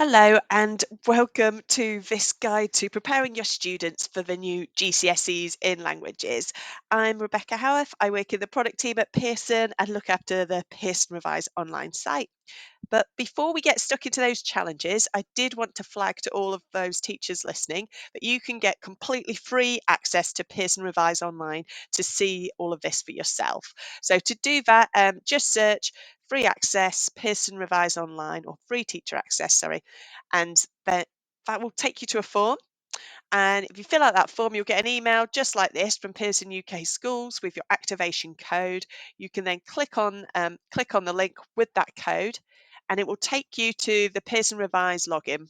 Hello and welcome to this guide to preparing your students for the new GCSEs in languages. I'm Rebecca Howarth. I work in the product team at Pearson and look after the Pearson Revise online site. But before we get stuck into those challenges, I did want to flag to all of those teachers listening that you can get completely free access to Pearson Revise Online to see all of this for yourself. So to do that, just search free access, Pearson Revise Online, or free teacher access, sorry, and that will take you to a form. And if you fill out that form, you'll get an email just like this from Pearson UK Schools with your activation code. You can then click on the link with that code, and it will take you to the Pearson Revise login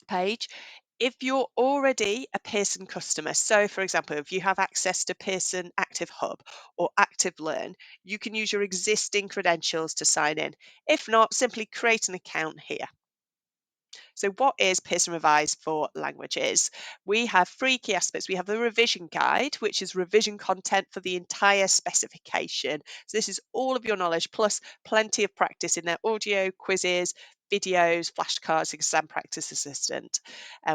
page. If you're already a Pearson customer, so for example, if you have access to Pearson Active Hub or Active Learn, you can use your existing credentials to sign in. If not, simply create an account here. So what is Pearson Revise for languages? We have three key aspects. We have the revision guide, which is revision content for the entire specification. So this is all of your knowledge plus plenty of practice in there: audio, quizzes, videos, flashcards, exam practice assistant,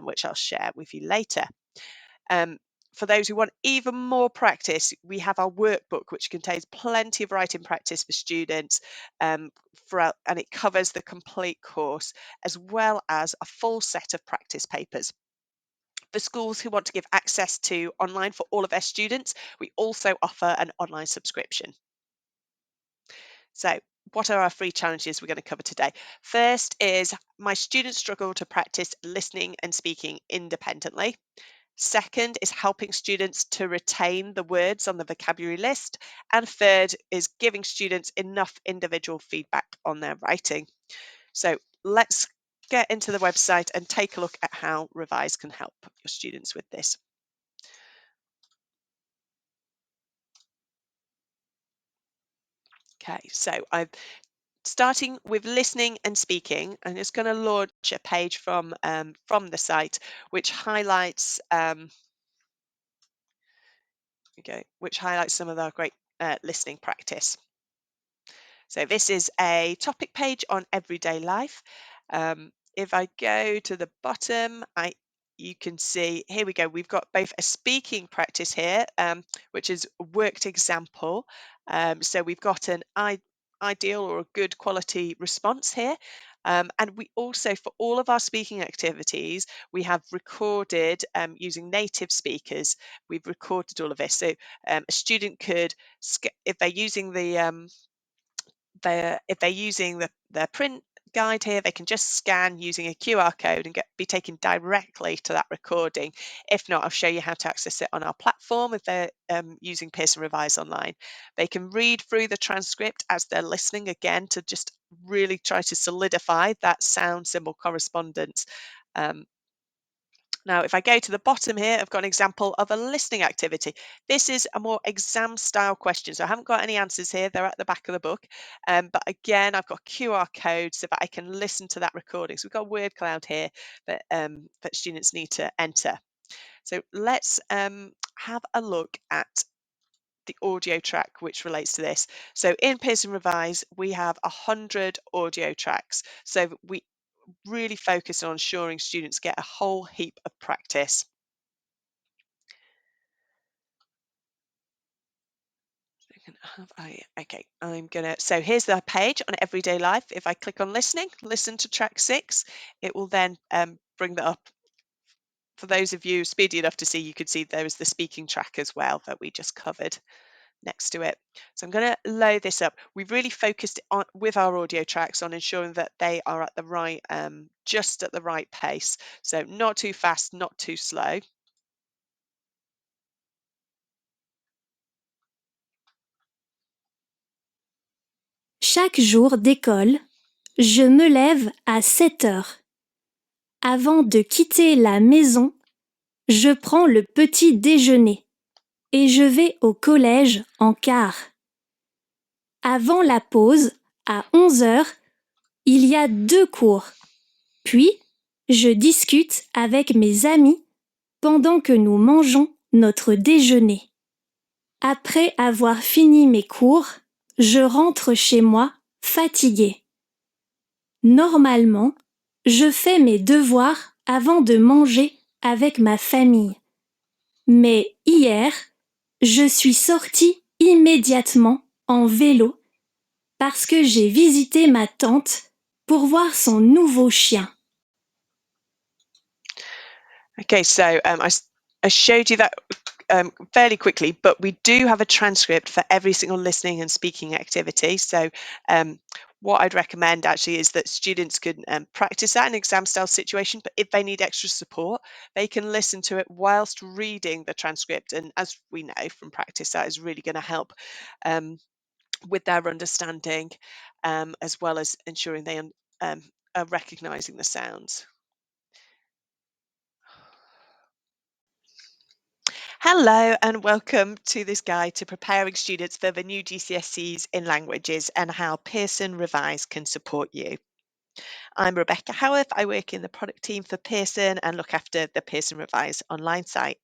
which I'll share with you later. Um, for those who want even more practice, we have our workbook, which contains plenty of writing practice for students and it covers the complete course, as well as a full set of practice papers. For schools who want to give access to online for all of their students, we also offer an online subscription. So, what are our free challenges we're going to cover today? First is my students struggle to practice listening and speaking independently. Second is helping students to retain the words on the vocabulary list. And third is giving students enough individual feedback on their writing. So let's get into the website and take a look at how Revise can help your students with this. Okay, so I'm starting with listening and speaking. I'm just going to launch a page from the site which highlights which highlights some of our great listening practice. So this is a topic page on everyday life. If I go to the bottom, you can see, here we go, we've got both a speaking practice here, which is a worked example. So we've got an ideal or a good quality response here. And we also, for all of our speaking activities, we have recorded using native speakers. We've recorded all of this. So a student could, if they're using if they're using their print guide here, they can just scan using a QR code and be taken directly to that recording. If not, I'll show you how to access it on our platform if they're using Pearson Revise Online. They can read through the transcript as they're listening again to just really try to solidify that sound symbol correspondence. Now, if I go to the bottom here, I've got an example of a listening activity. This is a more exam style question. So I haven't got any answers here. They're at the back of the book. But again, I've got QR codes so that I can listen to that recording. So we've got a word cloud here that students need to enter. So let's have a look at the audio track which relates to this. So in Pearson Revise, we have 100 audio tracks. So we really focus on ensuring students get a whole heap of practice. Okay, so here's the page on everyday life. If I click on listening, listen to track 6, it will then bring that up. For those of you speedy enough to see, you could see there is the speaking track as well that we just covered next to it. So I'm going to load this up. We've really focused on with our audio tracks on ensuring that they are at the right, just at the right pace. So not too fast, not too slow. Chaque jour d'école, je me lève à 7 heures. Avant de quitter la maison, je prends le petit déjeuner et je vais au collège en quart. Avant la pause, à 11 heures, il y a 2 cours. Puis, je discute avec mes amis pendant que nous mangeons notre déjeuner. Après avoir fini mes cours, je rentre chez moi fatiguée. Normalement, Je fais mes devoirs avant de manger avec ma famille. Mais hier, je suis sortie immédiatement en vélo parce que j'ai visité ma tante pour voir son nouveau chien. Okay, so I showed you that fairly quickly, but we do have a transcript for every single listening and speaking activity. So what I'd recommend actually is that students can practice that in an exam style situation, but if they need extra support, they can listen to it whilst reading the transcript. And as we know from practice, that is really going to help um, with their understanding, as well as ensuring they are recognizing the sounds. Hello and welcome to this guide to preparing students for the new GCSEs in languages and how Pearson Revise can support you. I'm Rebecca Howarth. I work in the product team for Pearson and look after the Pearson Revise online site.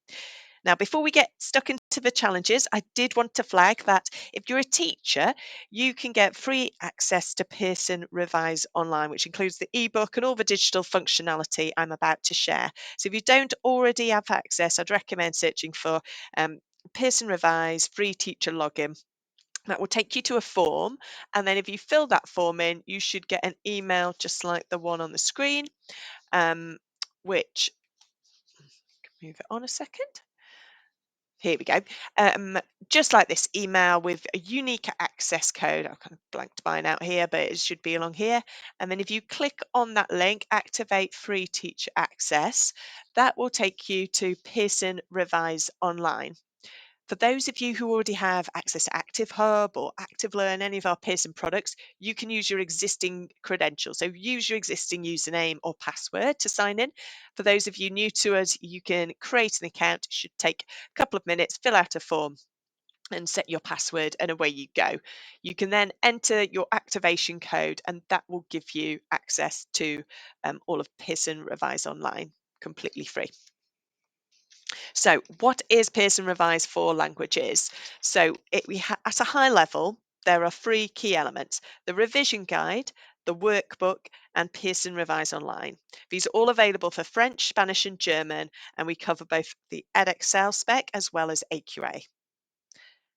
Now, before we get stuck into the challenges, I did want to flag that if you're a teacher, you can get free access to Pearson Revise Online, which includes the ebook and all the digital functionality I'm about to share. So if you don't already have access, I'd recommend searching for um, Pearson Revise free teacher login. That will take you to a form, and then if you fill that form in, you should get an email just like the one on the screen, which, move it on a second. Here we go. Just like this email with a unique access code. I've kind of blanked mine out here, but it should be along here. And then if you click on that link, activate free teacher access, that will take you to Pearson Revise Online. For those of you who already have access to Active Hub or Active Learn, any of our Pearson products, you can use your existing credentials. So use your existing username or password to sign in. For those of you new to us, you can create an account. It should take a couple of minutes, fill out a form and set your password, and away you go. You can then enter your activation code and that will give you access to all of Pearson Revise Online completely free. So, what is Pearson Revise for languages? So, at a high level, there are three key elements: the revision guide, the workbook, and Pearson Revise Online. These are all available for French, Spanish, and German, and we cover both the Edexcel spec as well as AQA.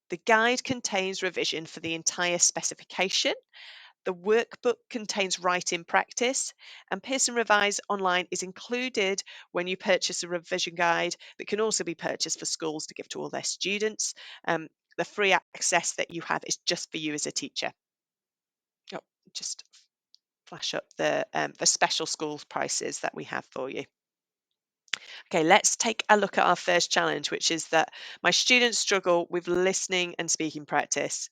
The guide contains revision for the entire specification. The workbook contains write-in practice, and Pearson Revise Online is included when you purchase a revision guide that can also be purchased for schools to give to all their students. Um, the free access that you have is just for you as a teacher. Oh, just flash up the special schools prices that we have for you. Okay, let's take a look at our first challenge, which is that my students struggle with listening and speaking practice.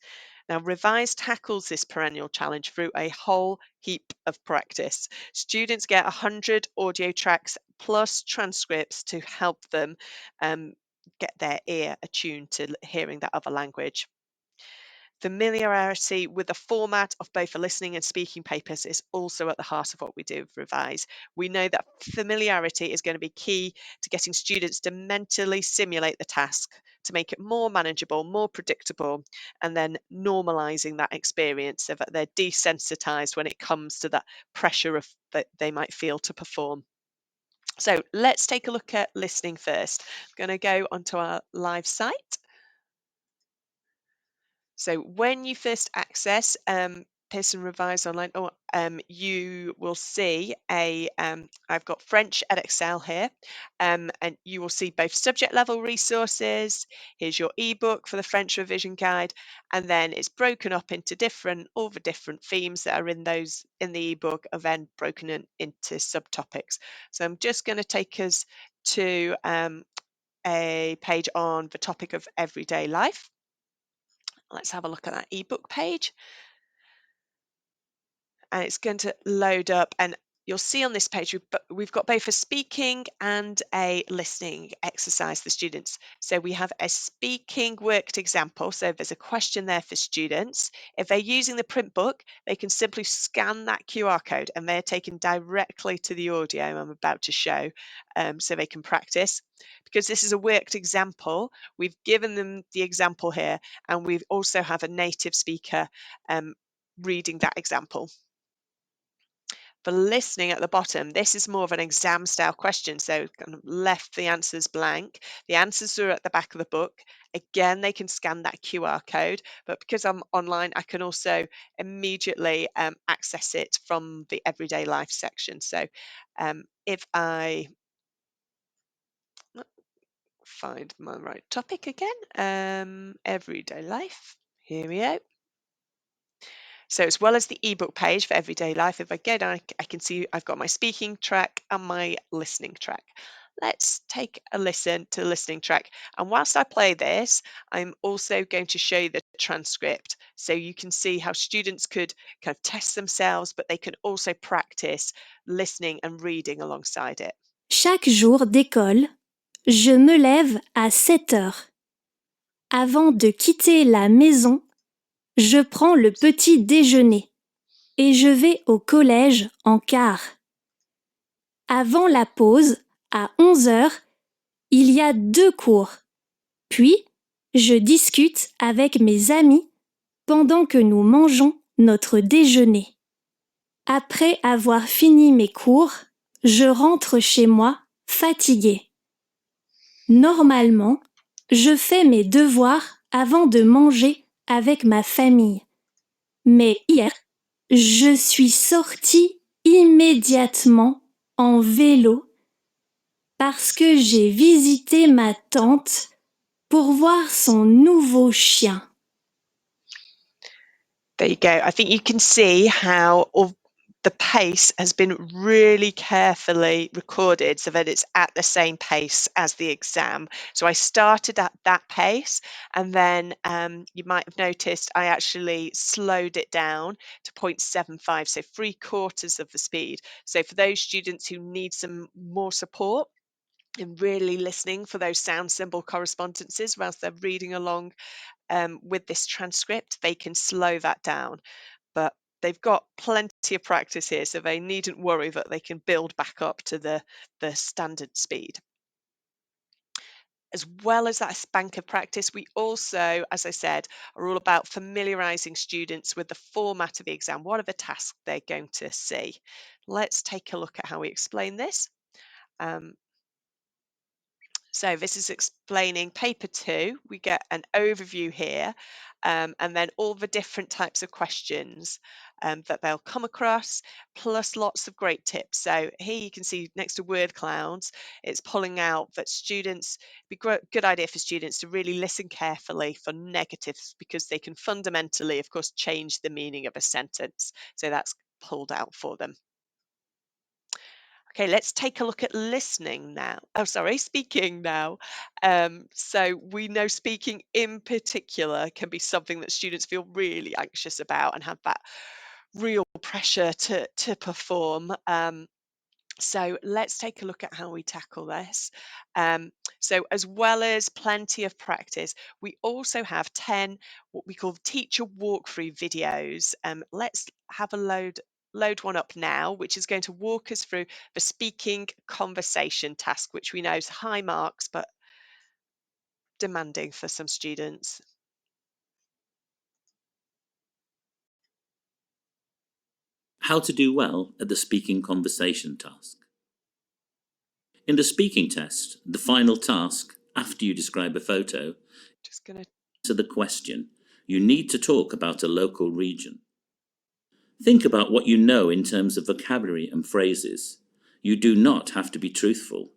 Now, Revise tackles this perennial challenge through a whole heap of practice. Students get 100 audio tracks plus transcripts to help them get their ear attuned to hearing that other language. Familiarity with the format of both the listening and speaking papers is also at the heart of what we do with Revise. We know that familiarity is going to be key to getting students to mentally simulate the task, to make it more manageable, more predictable, and then normalizing that experience so that they're desensitized when it comes to that pressure of that they might feel to perform. So let's take a look at listening first. I'm going to go onto our live site. So when you first access Pearson Revise Online, you will see I've got French Edexcel here, and you will see both subject level resources. Here's your ebook for the French revision guide, and then it's broken up into all the different themes that are in the ebook are then broken into subtopics. So I'm just going to take us to a page on the topic of everyday life. Let's have a look at that ebook page. And it's going to load up, and you'll see on this page we've got both a speaking and a listening exercise for students. So we have a speaking worked example. So there's a question there for students. If they're using the print book, they can simply scan that QR code and they're taken directly to the audio I'm about to show, so they can practice. Because this is a worked example, we've given them the example here, and we also have a native speaker reading that example. For listening at the bottom, this is more of an exam style question. So kind of left the answers blank. The answers are at the back of the book. Again, they can scan that QR code, but because I'm online, I can also immediately access it from the everyday life section. So if I find my right topic again, everyday life, here we go. So as well as the ebook page for everyday life, if I go down, I can see I've got my speaking track and my listening track. Let's take a listen to the listening track. And whilst I play this, I'm also going to show you the transcript so you can see how students could kind of test themselves, but they can also practice listening and reading alongside it. Chaque jour d'école, je me lève à 7 heures. Avant de quitter la maison, je prends le petit déjeuner et je vais au collège en quart. Avant la pause, à 11 heures, il y a 2 cours. Puis, je discute avec mes amis pendant que nous mangeons notre déjeuner. Après avoir fini mes cours, je rentre chez moi fatiguée. Normalement, je fais mes devoirs avant de manger avec ma famille. Mais hier, je suis sortie immédiatement en vélo parce que j'ai visité ma tante pour voir son nouveau chien. There you go. I think you can see how the pace has been really carefully recorded so that it's at the same pace as the exam. So I started at that pace, and then you might have noticed I actually slowed it down to 0.75, so 3/4 of the speed. So for those students who need some more support in really listening for those sound symbol correspondences whilst they're reading along with this transcript, they can slow that down. But they've got plenty of practice here, so they needn't worry that they can build back up to the standard speed. As well as that bank of practice, we also, as I said, are all about familiarising students with the format of the exam. What are the tasks they're going to see? Let's take a look at how we explain this. So this is explaining paper 2. We get an overview here, and then all the different types of questions that they'll come across, plus lots of great tips. So here you can see next to word clouds, it's pulling out that students, it'd be good idea for students to really listen carefully for negatives because they can fundamentally, of course, change the meaning of a sentence. So that's pulled out for them. Okay, let's take a look at listening now. Oh, sorry, speaking now. So we know speaking in particular can be something that students feel really anxious about and have that real pressure to perform. So let's take a look at how we tackle this. So as well as plenty of practice, we also have 10 what we call teacher walkthrough videos. Let's have a load one up now, which is going to walk us through the speaking conversation task, which we know is high marks but demanding for some students. How to do well at the speaking conversation task. In the speaking test, the final task, after you describe a photo, Just going to answer the question. You need to talk about a local region. Think about what you know in terms of vocabulary and phrases. You do not have to be truthful.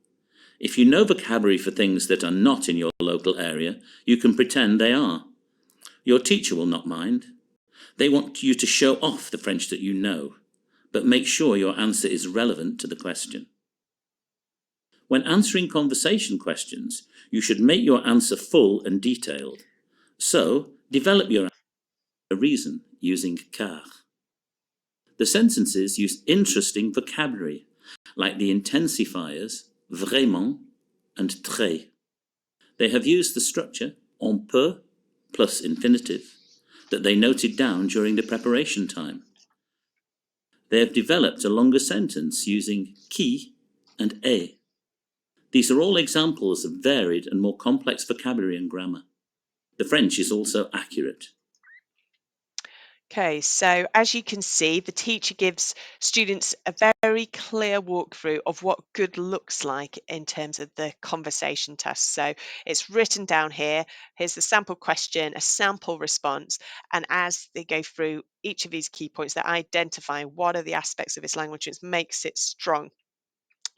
If you know vocabulary for things that are not in your local area, you can pretend they are. Your teacher will not mind. They want you to show off the French that you know, but make sure your answer is relevant to the question. When answering conversation questions, you should make your answer full and detailed. So, develop your reason using car. The sentences use interesting vocabulary, like the intensifiers vraiment and très. They have used the structure on peut plus infinitive that they noted down during the preparation time. They have developed a longer sentence using qui and est. These are all examples of varied and more complex vocabulary and grammar. The French is also accurate. Okay, so as you can see, the teacher gives students a very clear walkthrough of what good looks like in terms of the conversation test. So it's written down here. Here's the sample question, a sample response. And as they go through each of these key points, they're identifying what are the aspects of this language which makes it strong.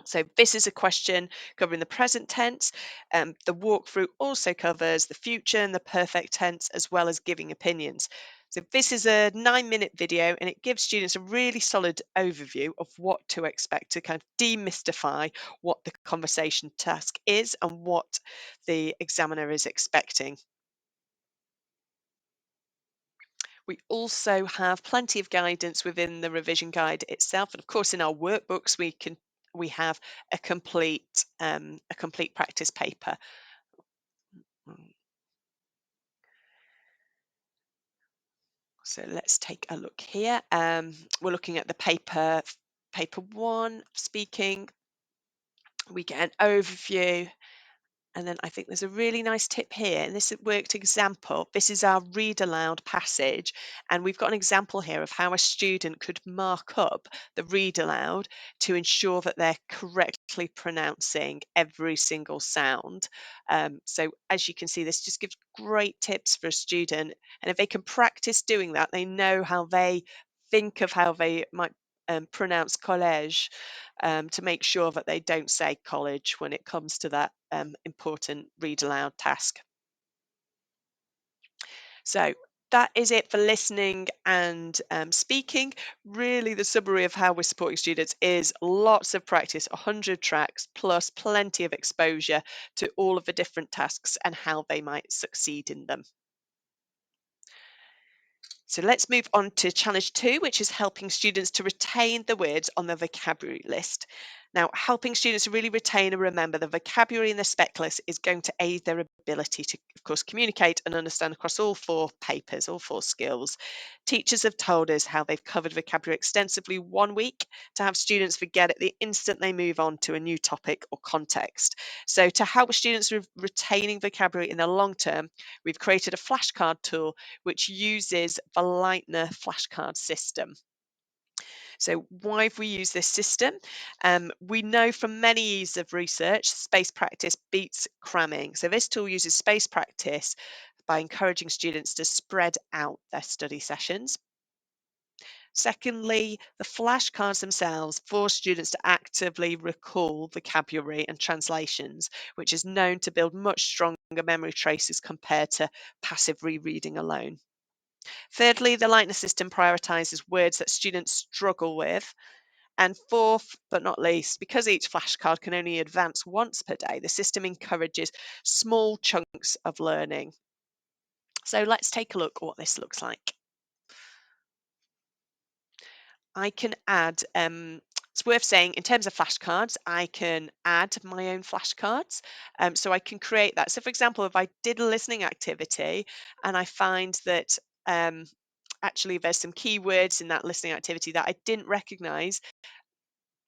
So this is a question covering the present tense. The walkthrough also covers the future and the perfect tense, as well as giving opinions. So this is a 9-minute video, and it gives students a really solid overview of what to expect to kind of demystify what the conversation task is and what the examiner is expecting. We also have plenty of guidance within the revision guide itself, and of course, in our workbooks, we have a complete practice paper. Mm, So let's take a look here. We're looking at the paper one, speaking. We get an overview. And then I think there's a really nice tip here, and this worked example. This is our read aloud passage, and we've got an example here of how a student could mark up the read aloud to ensure that they're correctly pronouncing every single sound. So as you can see, this just gives great tips for a student, and if they can practice doing that, they know how they think of how they might pronounce collège, to make sure that they don't say college when it comes to that important read aloud task. So that is it for listening and speaking. Really, the summary of how we're supporting students is lots of practice, 100 tracks, plus plenty of exposure to all of the different tasks and how they might succeed in them. So let's move on to challenge 2, which is helping students to retain the words on the vocabulary list. Now, helping students to really retain and remember the vocabulary in the spec list is going to aid their ability to, of course, communicate and understand across all 4 papers, all 4 skills. Teachers have told us how they've covered vocabulary extensively one week to have students forget it the instant they move on to a new topic or context. So to help students with retaining vocabulary in the long term, we've created a flashcard tool which uses the Lightner flashcard system. So why have we used this system? We know from many years of research, space practice beats cramming. So this tool uses space practice by encouraging students to spread out their study sessions. Secondly, the flashcards themselves force students to actively recall vocabulary and translations, which is known to build much stronger memory traces compared to passive rereading alone. Thirdly, the lightness system prioritises words that students struggle with. And fourth, but not least, because each flashcard can only advance once per day, the system encourages small chunks of learning. So let's take a look at what this looks like. I can add, it's worth saying, in terms of flashcards, I can add my own flashcards. So I can create that. So, for example, if I did a listening activity and I find that actually there's some keywords in that listening activity that I didn't recognize,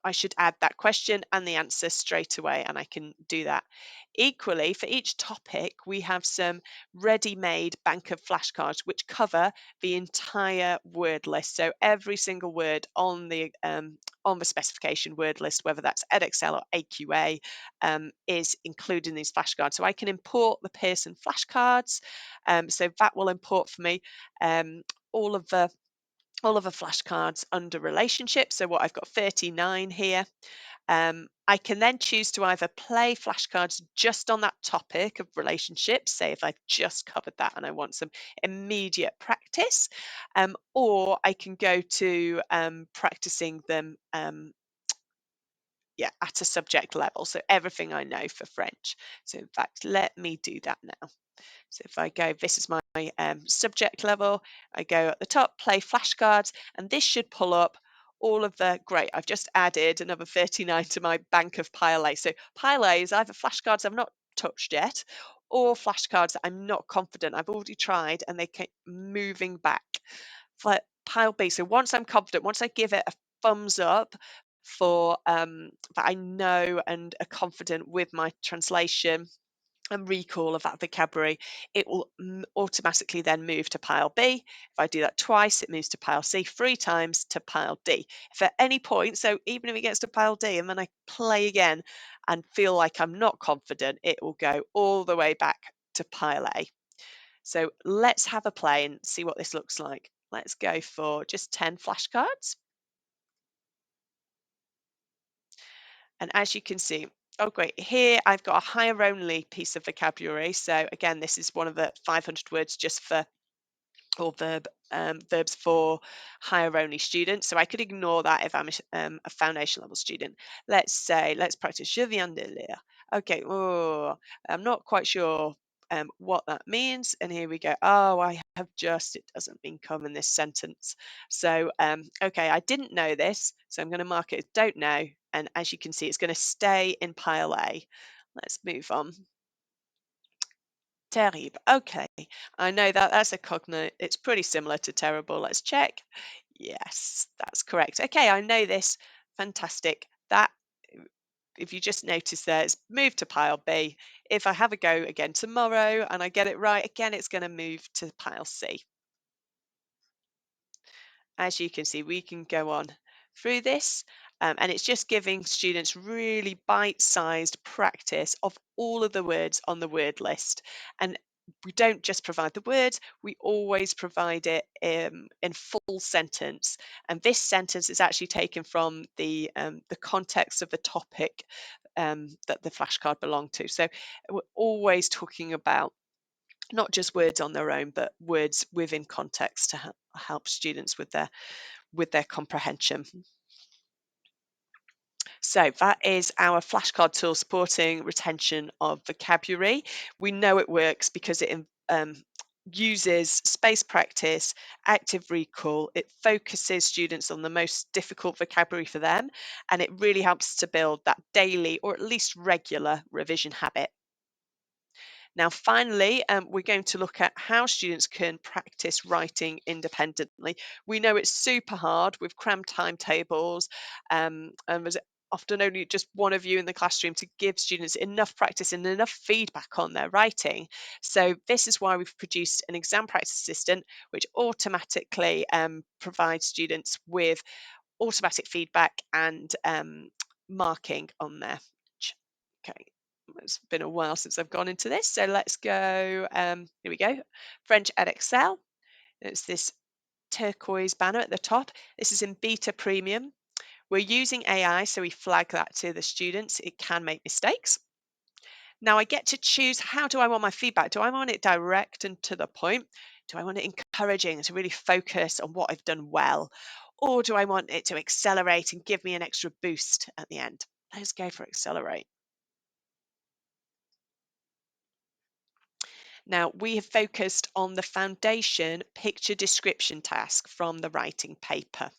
I should add that question and the answer straight away, and I can do that. Equally, for each topic, we have some ready-made bank of flashcards which cover the entire word list. So every single word on the specification word list, whether that's Edexcel or AQA, is included in these flashcards. So I can import the Pearson flashcards. So that will import for me um, all of the flashcards under relationships. So what I've got 39 here. I can then choose to either play flashcards just on that topic of relationships, say if I've just covered that and I want some immediate practice, or I can go to practicing them at a subject level. So everything I know for French. So in fact, let me do that now. So if I go, this is my subject level, I go at the top, play flashcards, and this should pull up all of the, great, I've just added another 39 to my bank of pile A. So pile A is either flashcards I've not touched yet, or flashcards that I'm not confident, I've already tried, and they keep moving back. For pile B, so once I'm confident, once I give it a thumbs up for that I know and are confident with my translation, and recall of that vocabulary, it will automatically then move to pile B. If I do that twice, it moves to pile C, 3 times to pile D. If at any point, so even if it gets to pile D and then I play again and feel like I'm not confident, it will go all the way back to pile A. So let's have a play and see what this looks like. Let's go for just 10 flashcards. And as you can see, oh great, here I've got a higher only piece of vocabulary. So again, this is one of the 500 words just for, or verbs for higher only students. So I could ignore that if I'm a foundation level student. Let's say, let's practice je viens de lire. Okay, oh, I'm not quite sure what that means. And here we go. Oh, I have just, it doesn't mean come in this sentence. So, okay, I didn't know this. So I'm going to mark it as don't know. And as you can see, it's going to stay in pile A. Let's move on. Terrible. Okay, I know that that's a cognate. It's pretty similar to terrible. Let's check. Yes, that's correct. Okay, I know this. Fantastic. That, if you just notice there, it's moved to pile B. If I have a go again tomorrow and I get it right, again, it's going to move to pile C. As you can see, we can go on through this, and it's just giving students really bite-sized practice of all of the words on the word list. And we don't just provide the words, we always provide it in full sentence. And this sentence is actually taken from the context of the topic that the flashcard belonged to. So we're always talking about not just words on their own, but words within context to help students with their comprehension. So that is our flashcard tool supporting retention of vocabulary. We know it works because it uses space practice, active recall. It focuses students on the most difficult vocabulary for them, and it really helps to build that daily or at least regular revision habit. Now, finally, we're going to look at how students can practice writing independently. We know it's super hard with cramped timetables, and there's often only just one of you in the classroom to give students enough practice and enough feedback on their writing. So this is why we've produced an exam practice assistant, which automatically provides students with automatic feedback and marking on there. Okay, it's been a while since I've gone into this, so let's go. Here we go. French Edexcel. It's this turquoise banner at the top. This is in beta premium. We're using AI, so we flag that to the students. It can make mistakes. Now I get to choose, how do I want my feedback? Do I want it direct and to the point? Do I want it encouraging to really focus on what I've done well? Or do I want it to accelerate and give me an extra boost at the end? Let's go for accelerate. Now, we have focused on the foundation picture description task from the writing paper.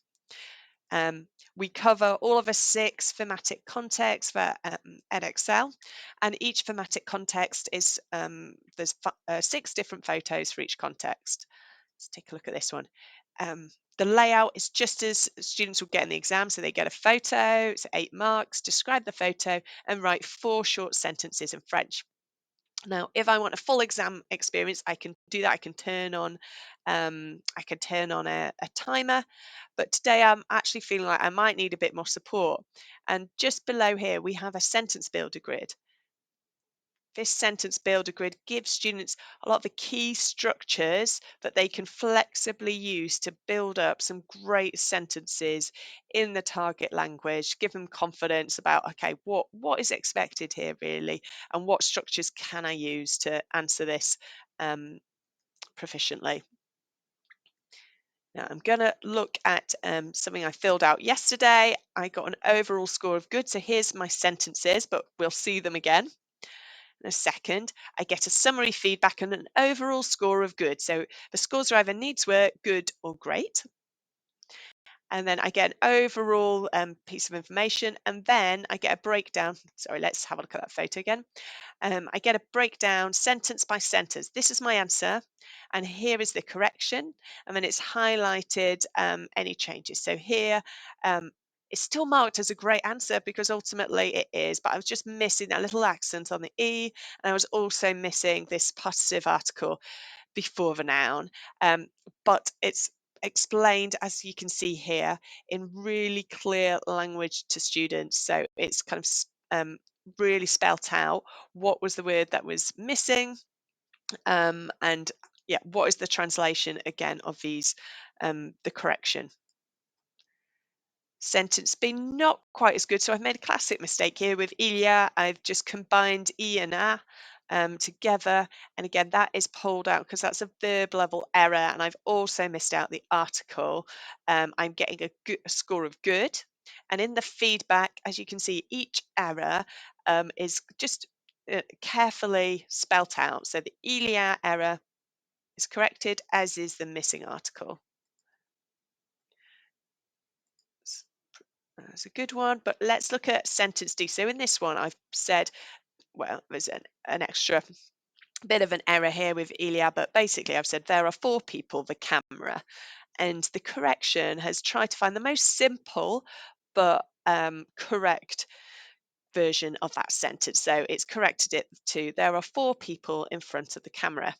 We cover all of the 6 thematic contexts for Edexcel, and each thematic context is, there's 6 different photos for each context. Let's take a look at this one. The layout is just as students would get in the exam, so they get a photo, it's 8 marks, describe the photo, and write 4 short sentences in French. Now, if I want a full exam experience, I can do that. I can turn on a timer, but today I'm actually feeling like I might need a bit more support. And just below here, we have a sentence builder grid. This sentence builder grid gives students a lot of the key structures that they can flexibly use to build up some great sentences in the target language, give them confidence about, okay, what is expected here really, and what structures can I use to answer this proficiently. Now I'm going to look at something I filled out yesterday. I got an overall score of good, so here's my sentences, but we'll see them again in a second. I get a summary feedback and an overall score of good. So the scores are either needs work, good, or great. And then I get an overall piece of information, and then I get a breakdown. Sorry, let's have a look at that photo again. I get a breakdown sentence by sentence. This is my answer, and here is the correction, and then it's highlighted any changes. So here, It's still marked as a great answer because ultimately it is, but I was just missing that little accent on the E, and I was also missing this possessive article before the noun. But it's explained, as you can see here, in really clear language to students. So it's kind of really spelt out what was the word that was missing, and yeah, what is the translation again of these, the correction. Sentence B, not quite as good. So I've made a classic mistake here with Ilya. I've just combined E and A together. And again, that is pulled out because that's a verb level error. And I've also missed out the article. I'm getting a score of good. And in the feedback, as you can see, each error is just carefully spelt out. So the Ilya error is corrected, as is the missing article. That's a good one, but let's look at sentence D. So in this one, I've said, well, there's an extra bit of an error here with Ilya, but basically I've said there are 4 people, the camera, and the correction has tried to find the most simple but correct version of that sentence. So it's corrected it to there are 4 people in front of the camera.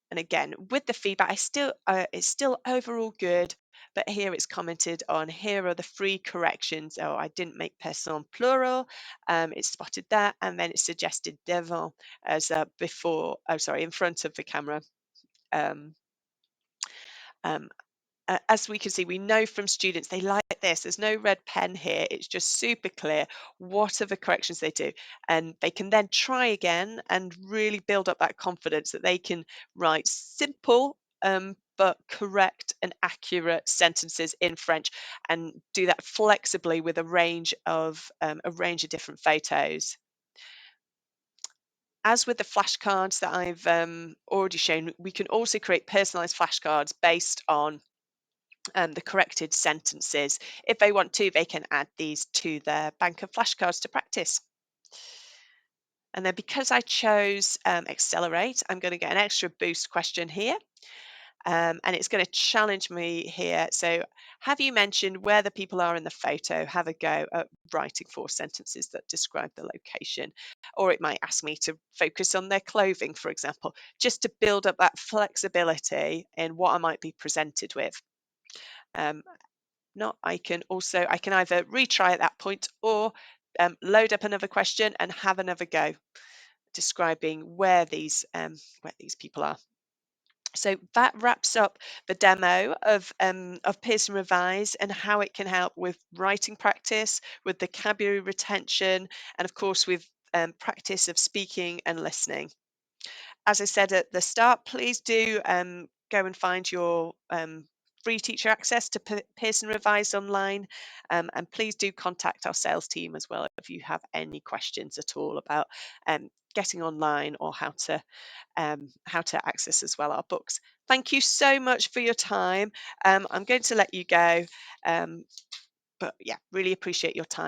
And again, with the feedback, it's still overall good, but here it's commented on. Here are the 3 corrections. Oh, I didn't make person plural. It spotted that, and then it suggested devant as before. Oh, sorry, in front of the camera. Um, um, as we can see, we know from students they like this. There's no red pen here. It's just super clear what are the corrections they do. And they can then try again and really build up that confidence that they can write simple but correct and accurate sentences in French, and do that flexibly with a range of different photos. As with the flashcards that I've already shown, we can also create personalized flashcards based on the corrected sentences. If they want to, they can add these to their bank of flashcards to practice. And then because I chose Accelerate, I'm going to get an extra boost question here. And it's going to challenge me here. So have you mentioned where the people are in the photo? Have a go at writing 4 sentences that describe the location. Or it might ask me to focus on their clothing, for example, just to build up that flexibility in what I might be presented with. I can either retry at that point or load up another question and have another go describing where these people are. So that wraps up the demo of Pearson Revise and how it can help with writing practice, with vocabulary retention, and of course with practice of speaking and listening. As I said at the start, please do go and find your free teacher access to Pearson Revise online, and please do contact our sales team as well if you have any questions at all about getting online or how to access as well our books. Thank you so much for your time. I'm going to let you go, but yeah, really appreciate your time.